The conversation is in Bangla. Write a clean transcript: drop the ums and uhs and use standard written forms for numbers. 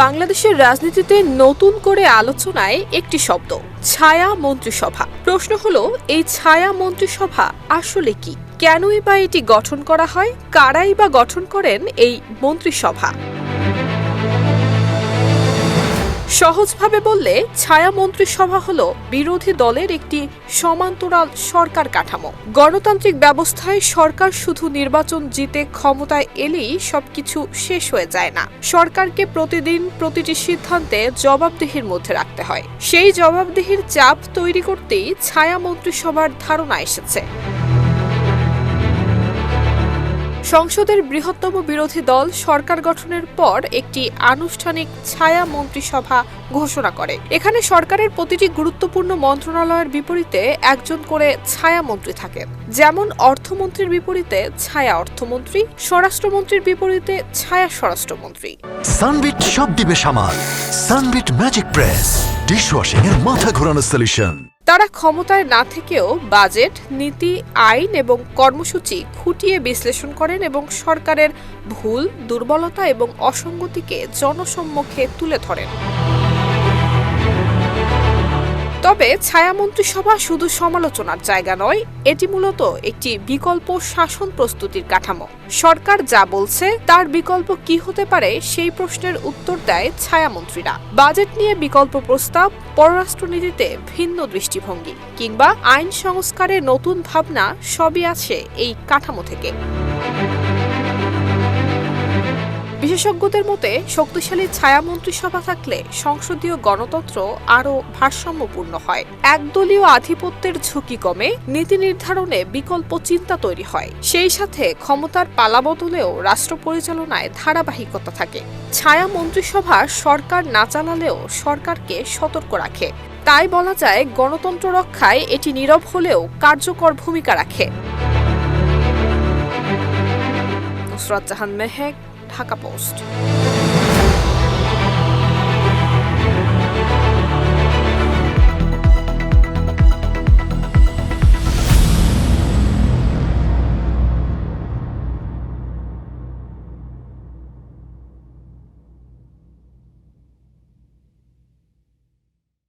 বাংলাদেশের রাজনীতিতে নতুন করে আলোচনায় একটি শব্দ, ছায়া মন্ত্রিসভা। প্রশ্ন হলো, এই ছায়া মন্ত্রিসভা আসলে কি? কেনই বা এটি গঠন করা হয়? কারাই বা গঠন করেন এই মন্ত্রিসভা? সহজভাবে বললে, ছায়া মন্ত্রিসভা হলো বিরোধী দলের একটি সমান্তরাল সরকার কাঠামো। গণতান্ত্রিক ব্যবস্থায় সরকার শুধু নির্বাচন জিতে ক্ষমতায় এলেই সবকিছু শেষ হয়ে যায় না। সরকারকে প্রতিদিন প্রতিটি সিদ্ধান্তে জবাবদিহির মধ্যে রাখতে হয়। সেই জবাবদিহির চাপ তৈরি করতেই ছায়া মন্ত্রিসভার ধারণা এসেছে। সংসদের বৃহত্তম বিরোধী দল সরকার গঠনের পর একটি আনুষ্ঠানিক ছায়া মন্ত্রিসভা ঘোষণা করে। এখানে সরকারের প্রতিটি গুরুত্বপূর্ণ মন্ত্রণালয়ের বিপরীতে একজন করে ছায়া মন্ত্রী থাকেন। যেমন অর্থমন্ত্রীর বিপরীতে ছায়া অর্থমন্ত্রী, স্বরাষ্ট্রমন্ত্রীর বিপরীতে ছায়া স্বরাষ্ট্রমন্ত্রী। সানবিট সব দিবে সামাল। সানবিট ম্যাজিক প্রেস ডিশওয়াশিং এর মাথা ঘোরানো সলিউশন। তারা ক্ষমতায় না থেকেও বাজেট, নীতি, আইন এবং কর্মসূচি খুঁটিয়ে বিশ্লেষণ করেন এবং সরকারের ভুল, দুর্বলতা এবং অসঙ্গতিকে জনসম্মুখে তুলে ধরেন। তবে ছায়া মন্ত্রিসভা শুধু সমালোচনার জায়গা নয়, এটি মূলত একটি বিকল্প শাসন প্রস্তুতির কাঠামো। সরকার যা বলছে তার বিকল্প কি হতে পারে সেই প্রশ্নের উত্তর দেয় ছায়ামন্ত্রীরা। বাজেট নিয়ে বিকল্প প্রস্তাব, পররাষ্ট্রনীতিতে ভিন্ন দৃষ্টিভঙ্গি কিংবা আইন সংস্কারে নতুন ভাবনা সবই আছে এই কাঠামো থেকে। বিশেষজ্ঞদের মতে, শক্তিশালী ছায়া মন্ত্রিসভা থাকলে সংসদীয় গণতন্ত্র আরও ভারসাম্যপূর্ণ হয়। একদলীয় আধিপত্যের ঝুঁকি কমে, নীতি নির্ধারণে বিকল্প চিন্তা তৈরি হয়। সেই সাথে ক্ষমতার পালাবদলেও রাষ্ট্র পরিচালনায় ধারাবাহিকতা থাকে। ছায়া মন্ত্রিসভা সরকার না চালালেও সরকারকে সতর্ক রাখে। তাই বলা যায়, গণতন্ত্র রক্ষায় এটি নীরব হলেও কার্যকর ভূমিকা রাখে। নুসরাত জাহান মেহেক, ঢাকা পোস্ট।